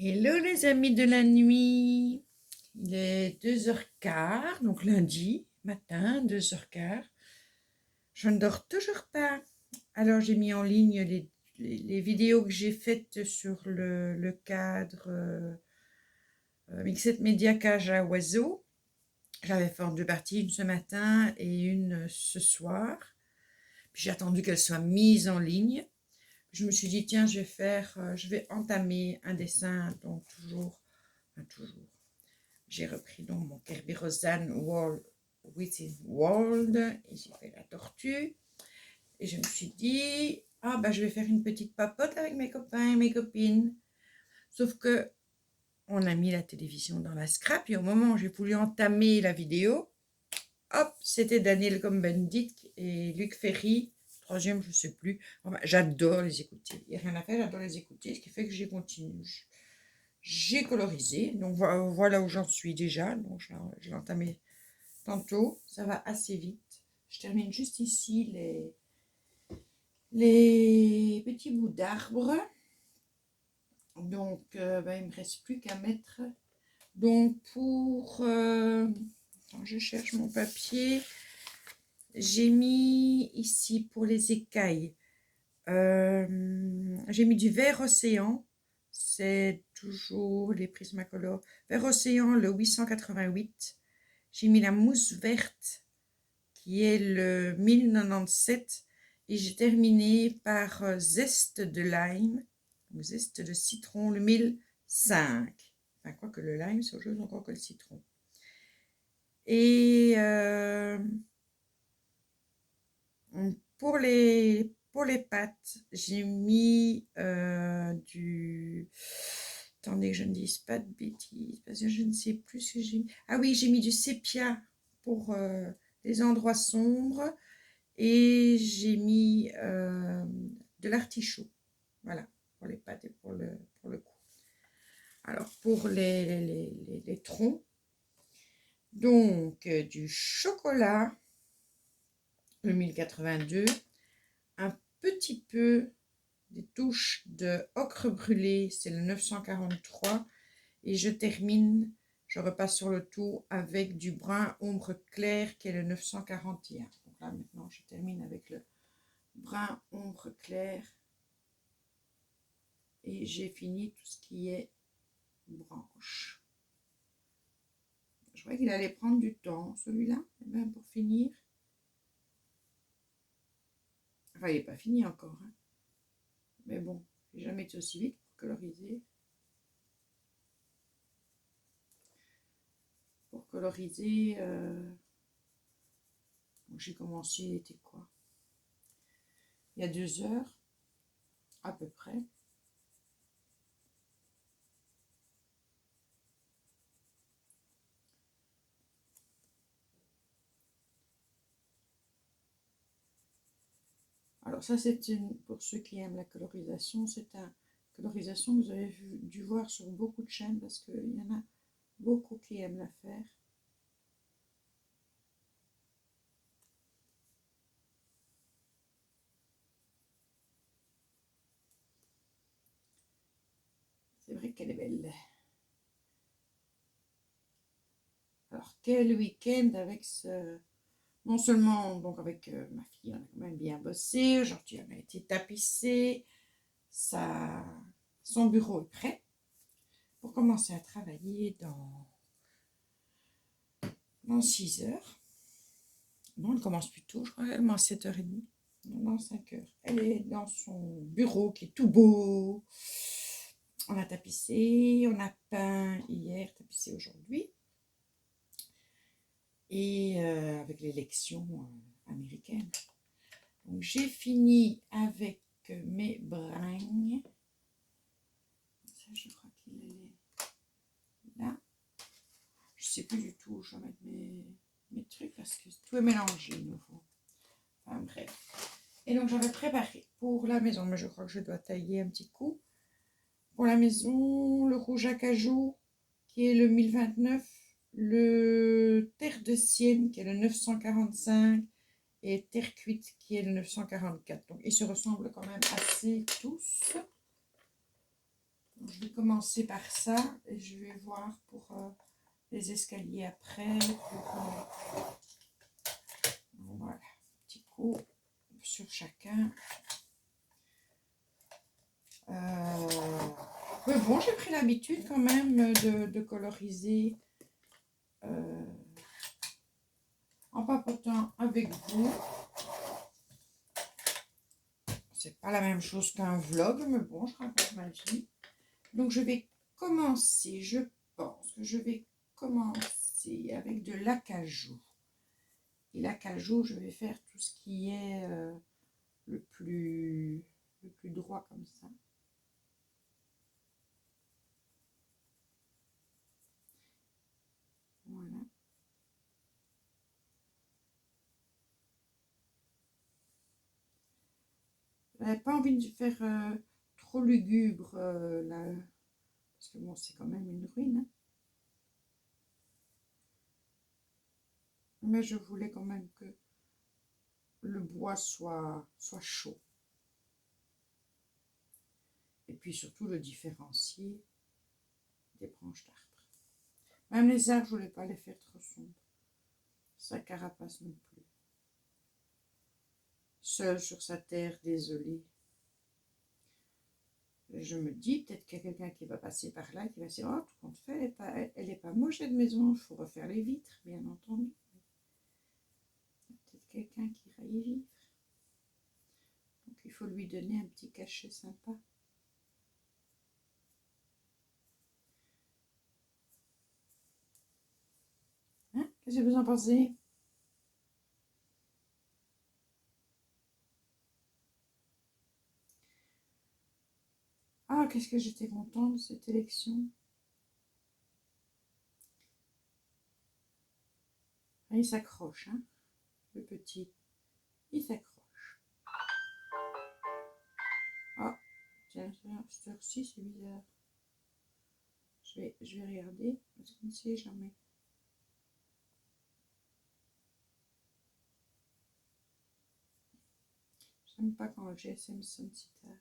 Hello les amis de la nuit, il est 2h15, donc lundi matin, 2h15. Je ne dors toujours pas. Alors j'ai mis en ligne les vidéos que j'ai faites sur le cadre Mixed Media Cage à oiseaux. J'avais fait en deux parties, une ce matin et une ce soir. Puis j'ai attendu qu'elles soient mises en ligne. Je me suis dit, tiens, je vais entamer un dessin, donc toujours. J'ai repris donc mon Kerby Rosanne World Within World et j'ai fait la tortue. Et je me suis dit, ah bah je vais faire une petite papote avec mes copains et mes copines. Sauf que on a mis la télévision dans la scrap et au moment où j'ai voulu entamer la vidéo, hop, c'était Daniel Cohn-Bendit et Luc Ferry, troisième, je ne sais plus. Enfin, j'adore les écouter. Il n'y a rien à faire, j'adore les écouter, ce qui fait que j'ai continué. J'ai colorisé, donc voilà où j'en suis déjà. Donc je l'ai entamé tantôt, ça va assez vite. Je termine juste ici les petits bouts d'arbres. Donc il ne me reste plus qu'à mettre. Donc attends, je cherche mon papier. J'ai mis ici pour les écailles. J'ai mis du vert océan. C'est toujours les Prismacolor. Vert océan, le 888. J'ai mis la mousse verte, qui est le 1097. Et j'ai terminé par zeste de lime, ou zeste de citron, le 1005. Enfin, quoique le lime, c'est autre chose encore que le citron. Et pour les pattes, j'ai mis du... Attendez que je ne dise pas de bêtises, parce que je ne sais plus ce que j'ai mis. Ah oui, j'ai mis du sépia pour les endroits sombres. Et j'ai mis de l'artichaut. Voilà, pour les pattes et pour le cou. Alors, pour les troncs, donc du chocolat, le 1082, un petit peu des touches de ocre brûlé, c'est le 943, et je termine, je repasse sur le tout avec du brun ombre clair qui est le 941. Donc là maintenant je termine avec le brun ombre clair et j'ai fini tout ce qui est branche. Je croyais qu'il allait prendre du temps celui-là, même pour finir. Enfin, il n'est pas fini encore, hein. Mais bon, j'ai jamais été aussi vite pour coloriser. Pour coloriser, j'ai commencé, il était quoi? Il y a 2 heures, à peu près. Alors ça, c'est pour ceux qui aiment la colorisation, c'est une colorisation que vous avez dû voir sur beaucoup de chaînes parce qu'il y en a beaucoup qui aiment la faire. C'est vrai qu'elle est belle. Alors, quel week-end avec ce... Non seulement donc avec ma fille, on a quand même bien bossé. Aujourd'hui, on a été tapissé. Son bureau est prêt pour commencer à travailler dans 6 heures. Non, elle commence plus tôt, je crois qu'elle commence à 7h30. Non, dans 5 heures. Elle est dans son bureau qui est tout beau. On a tapissé, on a peint hier, tapissé aujourd'hui. Et avec l'élection américaine. Donc j'ai fini avec mes brins. Ça, je crois qu'il est là. Je sais plus du tout où je vais mettre mes trucs parce que tout est mélangé nouveau. Enfin bref. Et donc j'avais préparé pour la maison, mais je crois que je dois tailler un petit coup. Pour la maison, le rouge à cajou qui est le 1029, le terre de Sienne qui est le 945 et terre cuite qui est le 944. Donc ils se ressemblent quand même assez tous. Donc, je vais vais commencer par ça et je vais voir pour les escaliers après. Voilà, petit coup sur chacun. Mais bon, j'ai pris l'habitude quand même de coloriser en papotant avec vous. C'est pas la même chose qu'un vlog, mais bon, je raconte ma vie. Donc, je vais commencer, je pense que je vais commencer avec de l'acajou. Et l'acajou, je vais faire tout ce qui est le plus droit comme ça. Voilà. Je n'avais pas envie de faire trop lugubre là, parce que bon, c'est quand même une ruine. Hein. Mais je voulais quand même que le bois soit chaud. Et puis surtout le différencier des branches d'arbres. Même les arbres, je ne voulais pas les faire trop sombres. Sa carapace non plus. Seul sur sa terre, désolé. Je me dis, peut-être qu'il y a quelqu'un qui va passer par là, qui va se dire, oh, tout compte fait, elle est pas moche cette maison, il faut refaire les vitres, bien entendu. Peut-être quelqu'un qui ira y vivre. Donc il faut lui donner un petit cachet sympa. Hein? Qu'est-ce que vous en pensez? Ah, qu'est-ce que j'étais contente de cette élection. Ah, il s'accroche, hein, le petit. Il s'accroche. Ah, tiens, cette heure-ci, c'est bizarre. Je vais regarder, parce qu'on ne sait jamais. J'aime pas quand le GSM sonne si tard.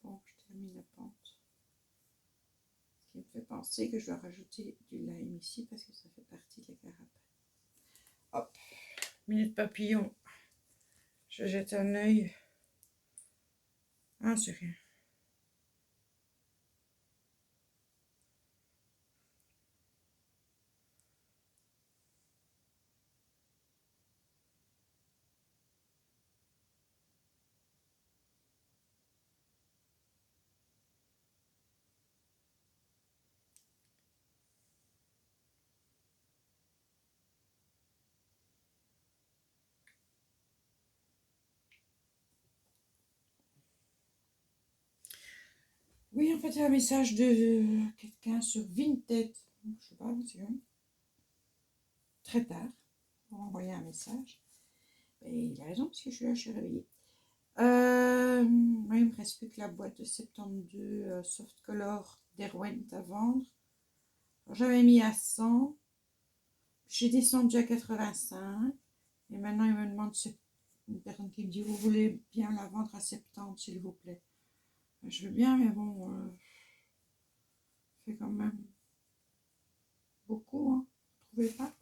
Bon, je termine la pente. Ce qui me fait penser que je dois rajouter du lime ici parce que ça fait partie de la carapace. Hop, minute papillon. Je jette un œil. Ah, c'est rien. Oui, en fait, il y a un message de quelqu'un sur Vinted. Je sais pas, c'est très tard pour envoyer un message. Et il a raison, parce que je suis réveillée. Il me reste plus que la boîte de 72 Soft Color d'Erwent à vendre. J'avais mis à 100. J'ai descendu à 85. Et maintenant, il me demande, une personne qui me dit, vous voulez bien la vendre à 70, s'il vous plaît. Je veux bien, mais bon, fait quand même beaucoup, hein. Vous trouvez pas?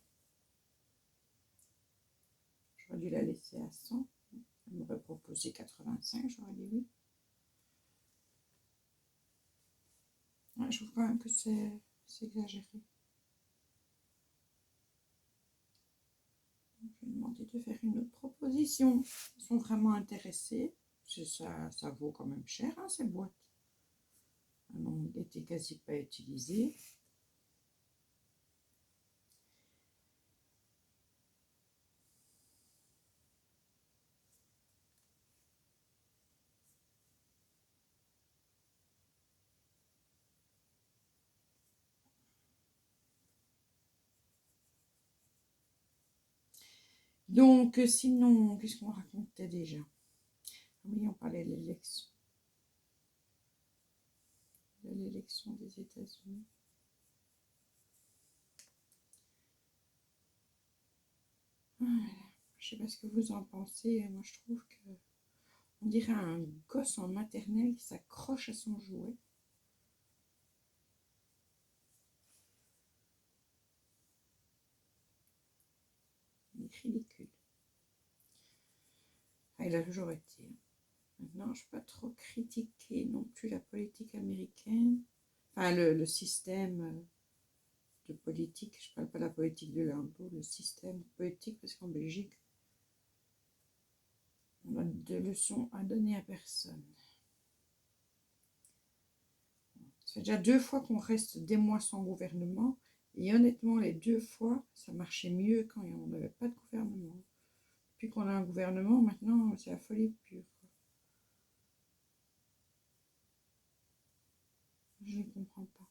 J'aurais dû la laisser à 100. Elle m'aurait proposé 85, j'aurais dit oui. Ouais, je trouve quand même que c'est exagéré. Je vais demander de faire une autre proposition. Ils sont vraiment intéressés. Ça vaut quand même cher, hein, ces boîtes. Elles n'ont été quasi pas utilisées. Donc, sinon, qu'est-ce qu'on racontait déjà? Oui, on parlait de l'élection. De l'élection des États-Unis. Voilà. Je ne sais pas ce que vous en pensez. Moi, je trouve que On dirait un gosse en maternelle qui s'accroche à son jouet. Il est ridicule. Ah, il a toujours été. Maintenant, je ne peux pas trop critiquer non plus la politique américaine. Enfin, le système de politique. Je ne parle pas de la politique de l'impôt, le système politique, parce qu'en Belgique, on a de leçons à donner à personne. Ça fait déjà 2 fois qu'on reste des mois sans gouvernement. Et honnêtement, les 2 fois, ça marchait mieux quand on n'avait pas de gouvernement. Depuis qu'on a un gouvernement, maintenant, c'est la folie pure. Je ne comprends pas.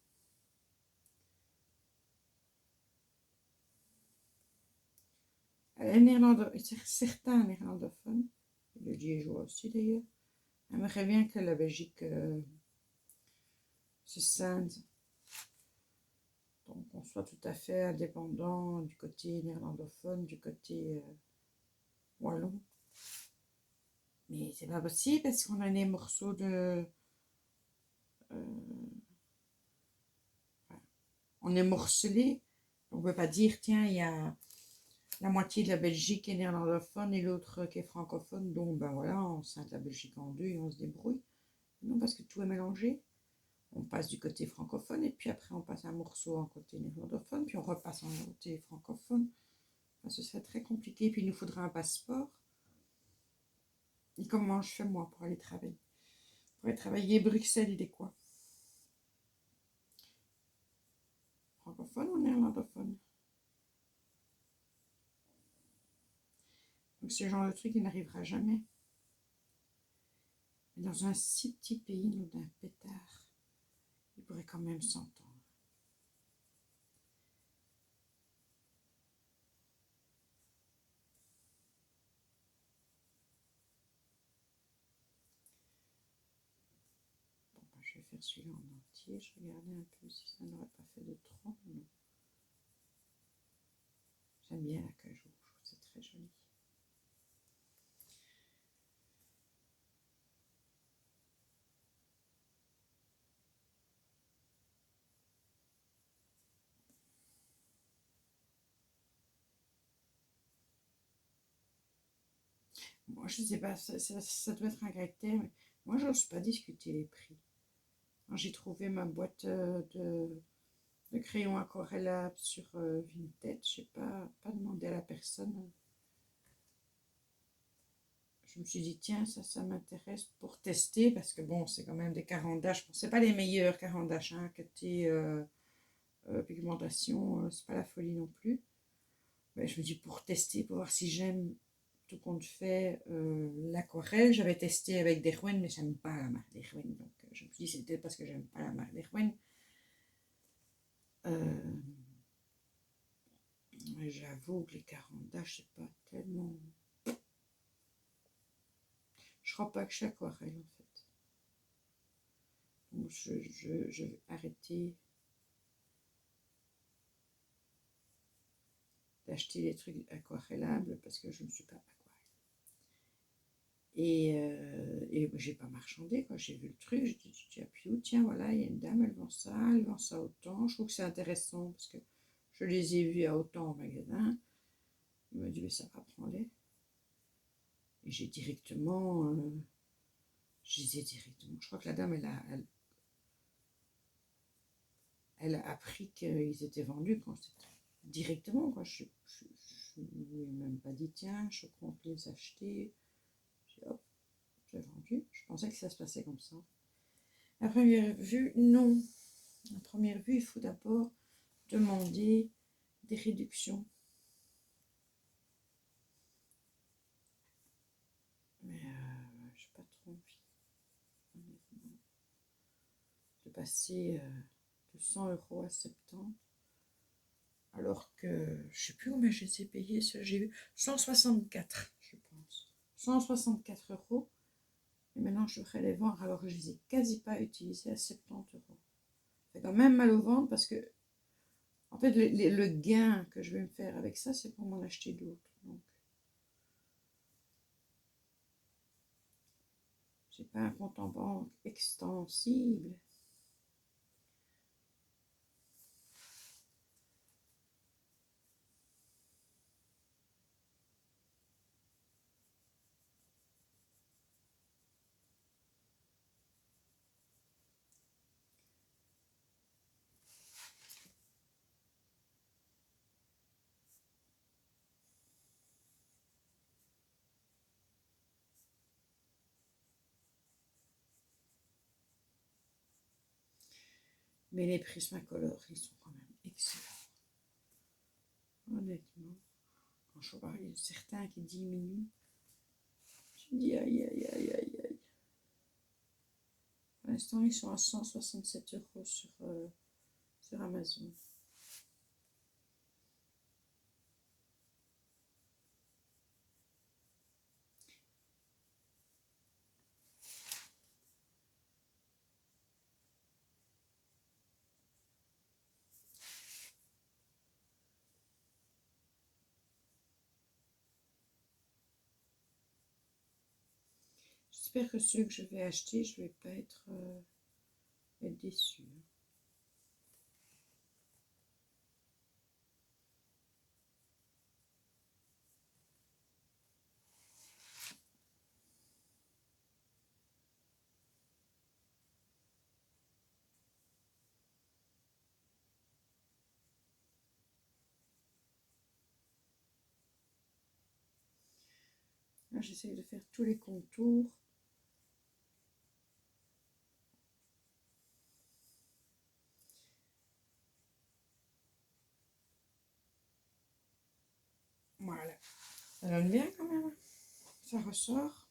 Certains néerlandophones, le Liégeois aussi d'ailleurs, aimeraient bien que la Belgique se scinde. Donc on soit tout à fait indépendant du côté néerlandophone, du côté wallon. Mais c'est pas possible parce qu'on a des morceaux de... on est morcelé. On ne peut pas dire, tiens, il y a la moitié de la Belgique qui est néerlandophone et l'autre qui est francophone. Donc, ben voilà, on scinde la Belgique en deux et on se débrouille. Non, parce que tout est mélangé. On passe du côté francophone et puis après on passe un morceau en côté néerlandophone, puis on repasse en côté francophone. Enfin, ce serait très compliqué. Puis il nous faudra un passeport. Et comment je fais moi pour aller travailler? Pour aller travailler Bruxelles, il est quoi? Francophone ou néerlandophone? Donc ce genre de truc, il n'arrivera jamais. Mais dans un si petit pays, nous, d'un pétard, il pourrait quand même s'entendre. Bon, ben, je vais faire celui-là en entier. Je regardais un peu si ça n'aurait pas fait de trop. Non. J'aime bien la cage rouge, je trouve que c'est très joli. Moi, je ne sais pas, ça doit être un caractère, mais moi, je n'ose pas discuter les prix. Quand j'ai trouvé ma boîte de crayons aquarellables sur Vinted, je n'ai pas demandé à la personne. Je me suis dit, tiens, ça m'intéresse pour tester, parce que bon, c'est quand même des carandages. Bon, c'est pas les meilleurs carandages, hein, côté pigmentation, c'est pas la folie non plus. Mais je me dis, pour tester, pour voir si j'aime tout compte fait l'aquarelle. J'avais testé avec Derwent, mais j'aime pas la marque Derwent. Donc je me suis dit, c'est peut-être parce que j'aime pas la marque Derwent. J'avoue que les carandages, c'est pas tellement... Je crois pas que je suis aquarelle, en fait. Donc je vais arrêter d'acheter des trucs aquarellables parce que je ne suis pas aquarelle. Et j'ai pas marchandé, quoi. J'ai vu le truc, j'ai dit, tiens, voilà, il y a une dame, elle vend ça autant. Je trouve que c'est intéressant parce que je les ai vus à autant au magasin. Il m'a dit, mais ça va prendre. Et j'ai directement, je les ai directement. Je crois que la dame, elle a appris qu'ils étaient vendus quand c'était directement, quoi. Je ne lui ai même pas dit, tiens, je compte les acheter. J'ai hop, j'ai vendu. Je pensais que ça se passait comme ça. À première vue, non. À première vue, il faut d'abord demander des réductions. Mais je n'ai pas trop envie, honnêtement, de passer de 100 € à 70. Alors que je ne sais plus combien je les ai payés. J'ai eu 164, je pense. 164 €. Et maintenant, je devrais les vendre alors que je ne les ai quasi pas utilisés à 70 €. C'est quand même mal au ventre parce que, en fait, le gain que je vais me faire avec ça, c'est pour m'en acheter d'autres. Donc, J'ai pas un compte en banque extensible. Mais les Prismacolor, ils sont quand même excellents. Honnêtement. Quand je vois certains qui diminuent, je me dis aïe aïe aïe aïe aïe. Pour l'instant, ils sont à 167 € sur Amazon. J'espère que ceux que je vais acheter, je ne vais pas être déçue. Là, j'essaie de faire tous les contours. Voilà. Ça donne bien quand même. Ça ressort.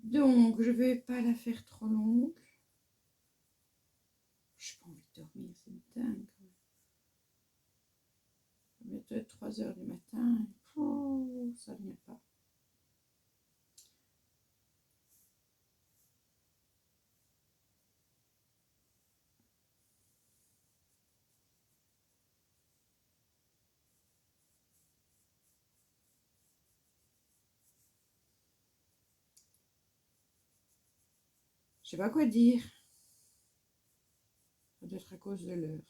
Donc, je vais pas la faire trop longue. Je n'ai pas envie de dormir, c'est dingue. Je vais mettre 3 h du matin. Oh, ça ne vient pas. Je sais pas quoi dire. Ça doit être à cause de l'heure.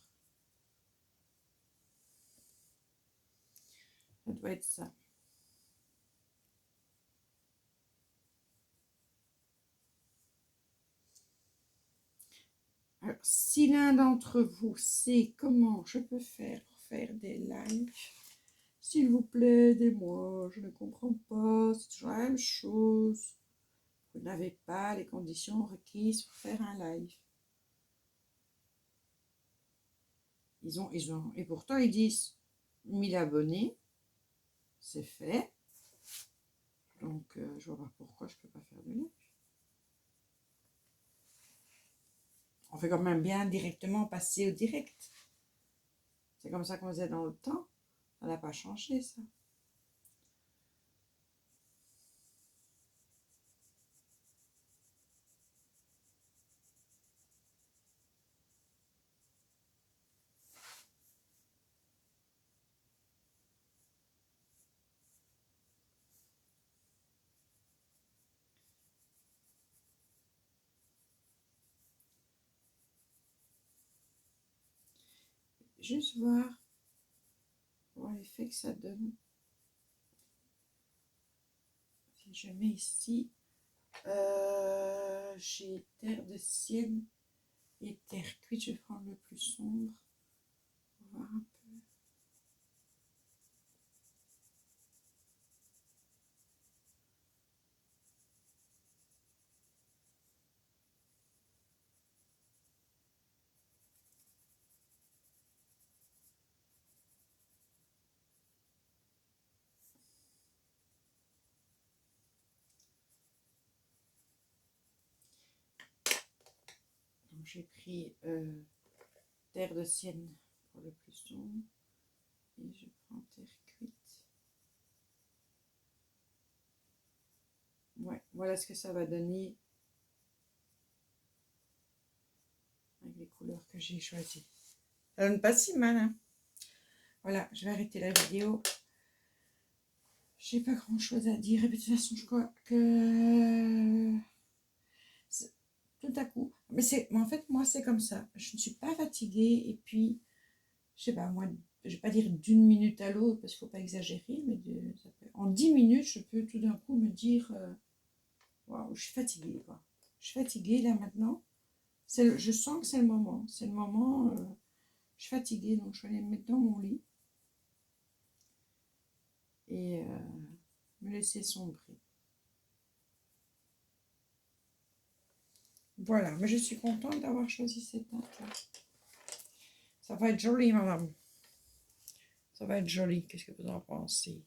Ça doit être ça. Alors, si l'un d'entre vous sait comment je peux faire pour faire des lives, s'il vous plaît, aidez-moi. Je ne comprends pas. C'est toujours la même chose. Vous n'avez pas les conditions requises pour faire un live. Et pourtant, ils disent 1000 abonnés. C'est fait. Donc, je vois pas pourquoi je peux pas faire de live. On fait quand même bien directement passer au direct. C'est comme ça qu'on faisait dans le temps. Ça n'a pas changé, ça. Juste voir l'effet que ça donne. Si je mets ici, j'ai terre de sienne et terre cuite. Je vais prendre le plus sombre pour voir un peu. Donc j'ai pris terre de sienne pour le plus sombre et je prends terre cuite. Ouais, voilà ce que ça va donner avec les couleurs que j'ai choisies. Ça donne pas si mal, hein. Voilà, je vais arrêter la vidéo. J'ai pas grand chose à dire. Et puis, de toute façon, je crois que tout à coup. Mais en fait, moi, c'est comme ça. Je ne suis pas fatiguée. Et puis, je sais pas, moi, je vais pas dire d'une minute à l'autre parce qu'il faut pas exagérer, mais en 10 minutes, je peux tout d'un coup me dire waouh, je suis fatiguée, quoi. Je suis fatiguée là maintenant. Je sens que c'est le moment. C'est le moment. Je suis fatiguée, donc je vais aller me mettre dans mon lit et me laisser sombrer. Voilà, mais je suis contente d'avoir choisi cette teinte-là. Ça va être joli, madame. Ça va être joli. Qu'est-ce que vous en pensez?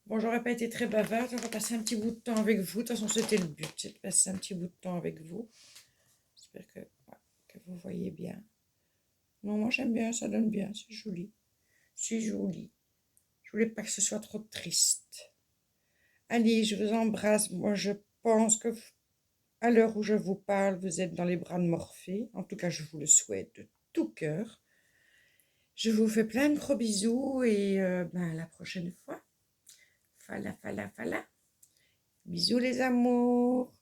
Bon, j'aurais pas été très bavarde. On va passer un petit bout de temps avec vous. De toute façon, c'était le but, c'est de passer un petit bout de temps avec vous. J'espère que vous voyez bien. Non, moi j'aime bien, ça donne bien, c'est joli. C'est joli. Je voulais pas que ce soit trop triste. Allez, je vous embrasse. Moi, je pense que à l'heure où je vous parle, vous êtes dans les bras de Morphée. En tout cas, je vous le souhaite de tout cœur. Je vous fais plein de gros bisous et à la prochaine fois. Fala, fala, fala. Bisous les amours.